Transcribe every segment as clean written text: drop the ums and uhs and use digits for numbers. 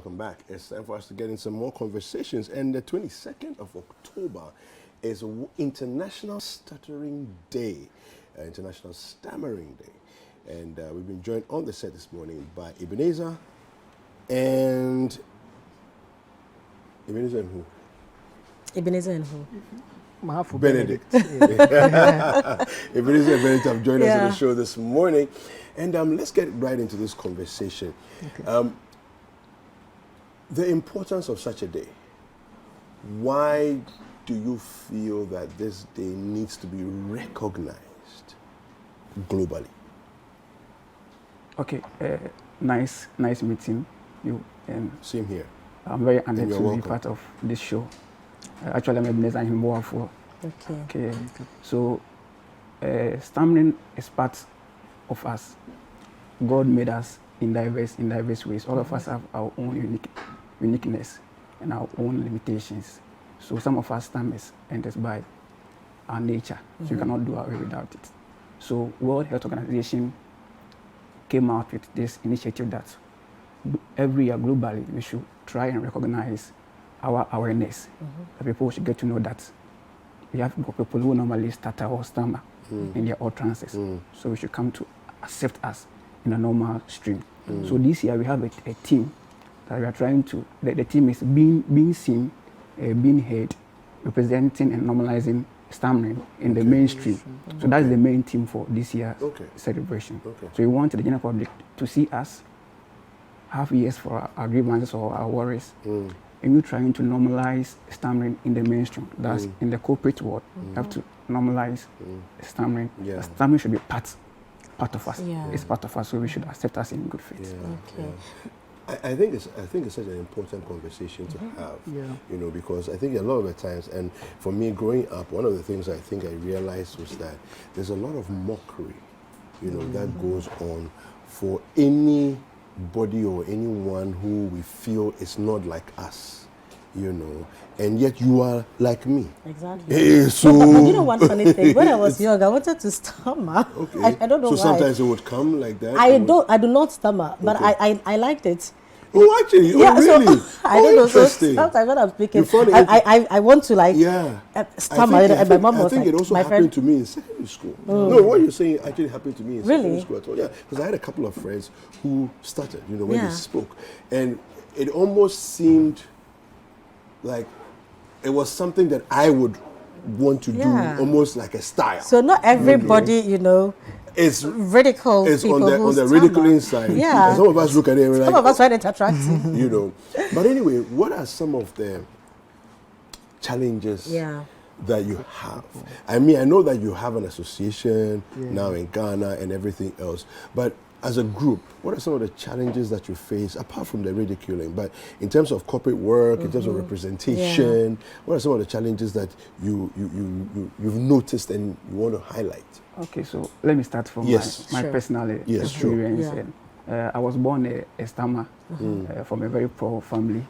welcome back. It's time for us to get in some more conversations. And the 22nd of October is International Stuttering Day, International Stammering Day. And we've been joined on the set this morning by Ebenezer and Ebenezer and who? Ebenezer and who? Benedict. Ebenezer and Benedict have joined us on the show this morning. And let's get right into this conversation. Okay. The importance of such a day. Why do you feel that this day needs to be recognized globally? Okay, nice meeting you. And same here. I'm very honored to be part of this show. Actually, I'm Ebenezer and Himboafo. Okay. So, stammering is part of us. God made us in diverse ways. All of us have our own uniqueness and our own limitations. So some of us stammers, and it's by our nature. So you cannot do away without it. So World Health Organization came out with this initiative that every year globally we should try and recognize our awareness. That people should get to know that we have people who normally stutter or stammer in their utterances. So we should come to accept us in a normal stream. So this year we have a team that we are trying to, the team is being seen, being heard, representing and normalizing stammering in the mainstream. So that's the main theme for this year's celebration. So we want the general public to see us, have ears for our grievances or our worries, and we're trying to normalize stammering in the mainstream. That's in the corporate world. You have to normalize stammering. Stammering should be part of us. It's part of us, so we should accept us in good faith. I think it's such an important conversation to have, you know, because I think a lot of the times, and for me growing up, one of the things I think I realized was that there's a lot of mockery, you know, that goes on for anybody or anyone who we feel is not like us, you know, and yet you are like me. Exactly. So but you know one funny thing, when I was young, I wanted to stammer. I don't know why. So sometimes it would come like that? I do not stammer, but I liked it. Oh, actually? Oh, really? So, I don't know. So sometimes when I'm speaking, I want to like stammer. And my mom was like, I think it also happened to me in secondary school. No, what you're saying actually happened to me in secondary school at all. Yeah, because I had a couple of friends who started, you know, when they spoke. And it almost seemed like it was something that I would want to do, almost like a style. So not everybody, you know, it's ridicule. It's people on the ridiculing side. And some of us look at it and some of us find it attractive. You know. But anyway, what are some of the challenges that you have? I mean, I know that you have an association now in Ghana and everything else, but as a group, what are some of the challenges that you face, apart from the ridiculing, but in terms of corporate work, in terms of representation, what are some of the challenges that you've noticed and you want to highlight? Okay, so let me start from my personal experience. I was born a stammer from a very poor family.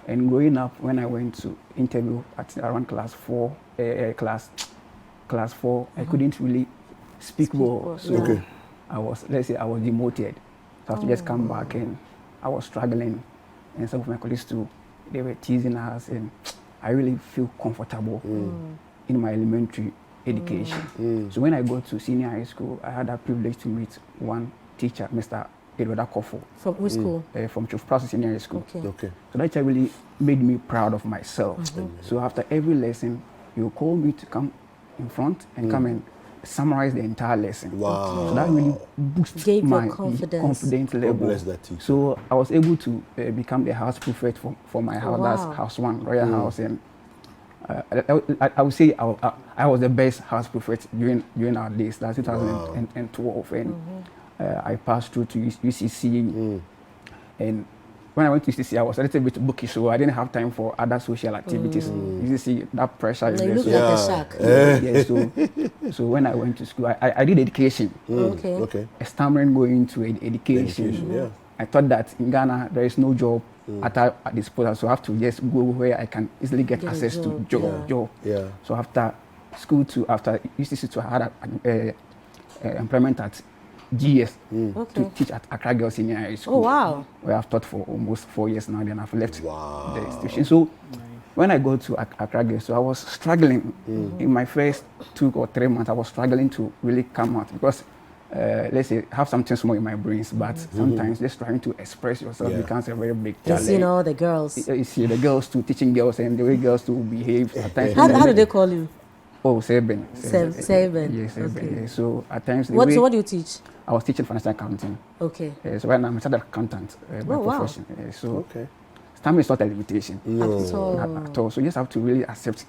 And growing up, when I went to interview at around class 4, I couldn't really speak well. So I was demoted. So I had to just come back, and I was struggling. And some of my colleagues too, they were teasing us, and I really feel comfortable in my elementary education. So when I got to senior high school, I had that privilege to meet one teacher, Mr. Edward Akofo. From which school? From Chief Process Senior High School. So that really made me proud of myself. So after every lesson, he would call me to come in front and come and summarize the entire lesson. So that really boosted my confidence level. Bless that teacher. So I was able to become the house prefect for my house. That's House 1, Royal House. And I would say I was the best house prefect during our days. That's 2012. And I passed through to UCC. And when I went to UCC, I was a little bit bookish, so I didn't have time for other social activities. UCC, that pressure is there. You look like a shark. So when I went to school, I did education. A stammering going into education. I thought that in Ghana, there is no job at disposal, so I have to just go where I can easily get access to job. So after school, after UCC, I had employment at GS to teach at Accra Girls Senior High School. Oh, wow. Where I've taught for almost 4 years now, then I've left the institution. So when I go to Accra Girls, so I was struggling in my first 2 or 3 months. I was struggling to really come out because, let's say, I have something small in my brains, but sometimes just trying to express yourself becomes a very big challenge. You know, the girls. You see the girls too, teaching girls and the way girls to behave. At times how do they call you? Oh, Seben. Seben. Yes, Seben. Okay. Yeah. So at times. So what do you teach? I was teaching financial accounting. Okay. So right now I'm a chartered accountant by profession. So stammering is not a limitation. At all. So you just have to really accept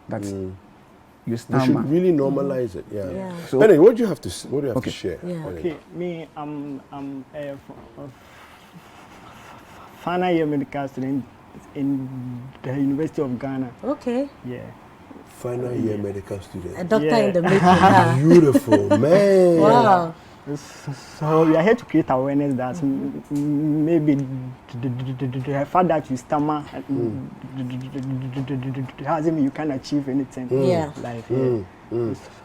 that you stammer. We should really normalize it. Yeah. So anyway, what do you have to share? Yeah. Okay, me, I'm a final year medical student in the University of Ghana. Okay. Yeah. Final year medical student. A doctor in the making. Beautiful, man. Wow. So we are here to create awareness that maybe the fact that you stammer doesn't mean you can't achieve anything. So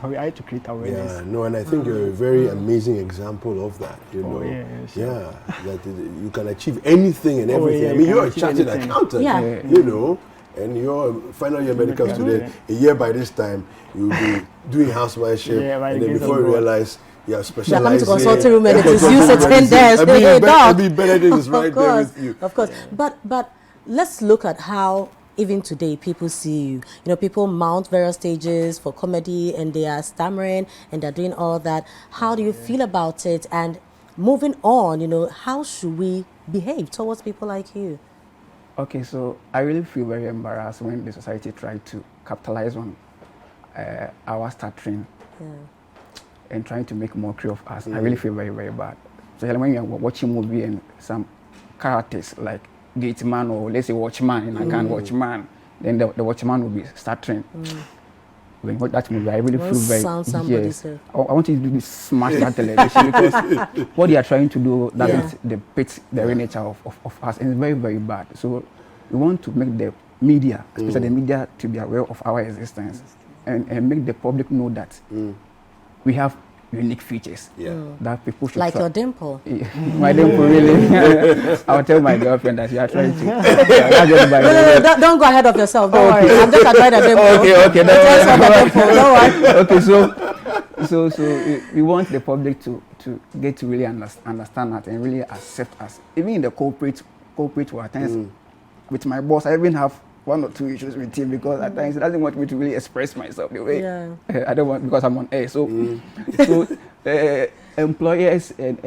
we are here to create awareness. Yeah, no, and I think you're a very amazing example of that. You know, that you can achieve anything and everything. I mean, you're a chartered accountant. You know. And you're a final year medical student. A year by this time, you'll be doing housewifership, and then before you realize you're specializing. You're coming to consulting room and it is you sitting there. Benedict is right there with you. Of course. But let's look at how even today people see you. You know, people mount various stages for comedy and they are stammering and they're doing all that. How do you feel about it? And moving on, you know, how should we behave towards people like you? Okay, so I really feel very embarrassed when the society tried to capitalize on our stuttering and trying to make mockery of us. I really feel very, very bad. So when you're watching a movie and some characters like gateman or let's say watchman in a gun, watchman, then the watchman will be stuttering. When you watch that movie, I really feel very I want you to smash that television because what they are trying to do that depicts the real nature of us, and it's very, very bad. So we want to make the media, especially the media, to be aware of our existence and make the public know that we have unique features that people should like your dimple. My dimple, really. I'll tell my girlfriend that you are trying to. No, don't go ahead of yourself. Don't worry. I'm just enjoying the dimple. Okay. Don't worry. So we want the public to get to really understand that and really accept us. Even in the corporate world, at times with my boss, I even have 1 or 2 issues with him because at times he doesn't want me to really express myself the way I don't want because I'm on air. So employers and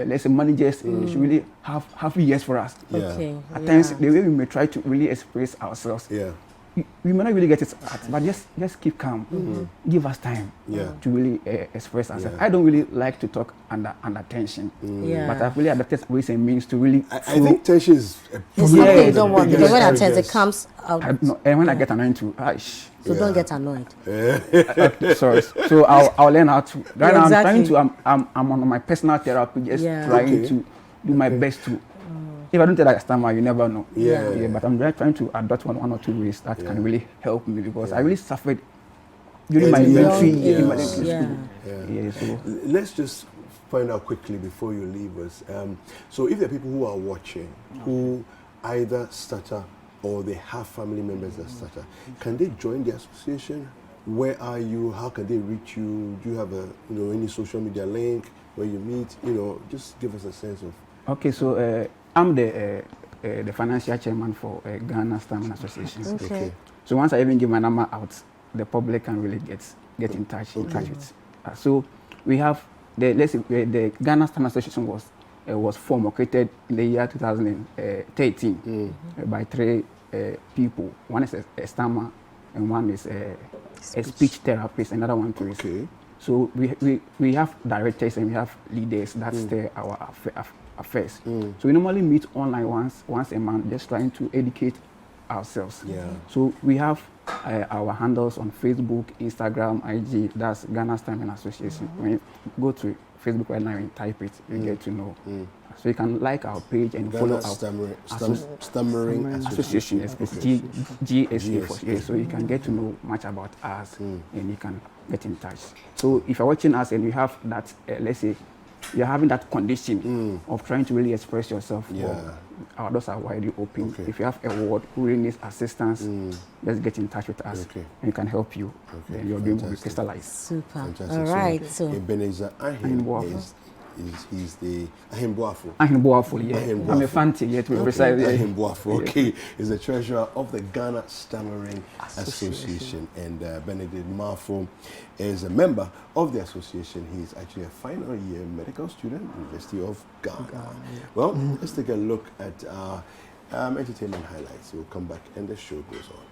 let's say managers should really have ears for us. At times the way we may try to really express ourselves, we may not really get it out, but just keep calm. Give us time to really express ourselves. I don't really like to talk under tension, but I've really adapted ways and means to really. I think tension is something you don't want because when at times it comes out. And when I get annoyed too, so don't get annoyed. Sorry. So I'll learn how to. Right now I'm on my personal therapy, just trying to do my best to. If I don't tell that stammer, you never know. But I'm really trying to adopt one or 2 ways that can really help me because I really suffered during my elementary years. So let's just find out quickly before you leave us. So if there are people who are watching who either stutter or they have family members that stutter, can they join the association? Where are you? How can they reach you? Do you have any social media link where you meet? Just give us a sense of. Okay, so I'm the financial chairman for Ghana Stammering Association. Okay. So once I even give my number out, the public can really get in touch with. So we have the Ghana Stammering Association was formed or created in the year 2013 by 3 people. One is a stammer, and one is a speech therapist, another one too is. So we have directors and we have leaders that steer our affairs. So we normally meet online once a month, just trying to educate ourselves. So we have our handles on Facebook, Instagram, IG. That's Ghana Stammering Association. When you go to Facebook right now and type it, you get to know. So you can like our page and follow our Stammering Association, especially GSA for here. So you can get to know much about us and you can get in touch. So if you're watching us and you have that, let's say, you're having that condition of trying to really express yourself, our doors are widely open. If you have a ward who really needs assistance, just get in touch with us and we can help you. Your dream will be crystallized. Super. Fantastic. All right. So Ebenezer Ahim he's the Ahim Boafo. Yeah. I'm a fancy, yet to be precise. Ahim Boafo, okay. He's the treasurer of the Ghana Stammering Association. And Benedict Marfo is a member of the association. He's actually a final year medical student, University of Ghana. Well, let's take a look at our entertainment highlights. We'll come back and the show goes on.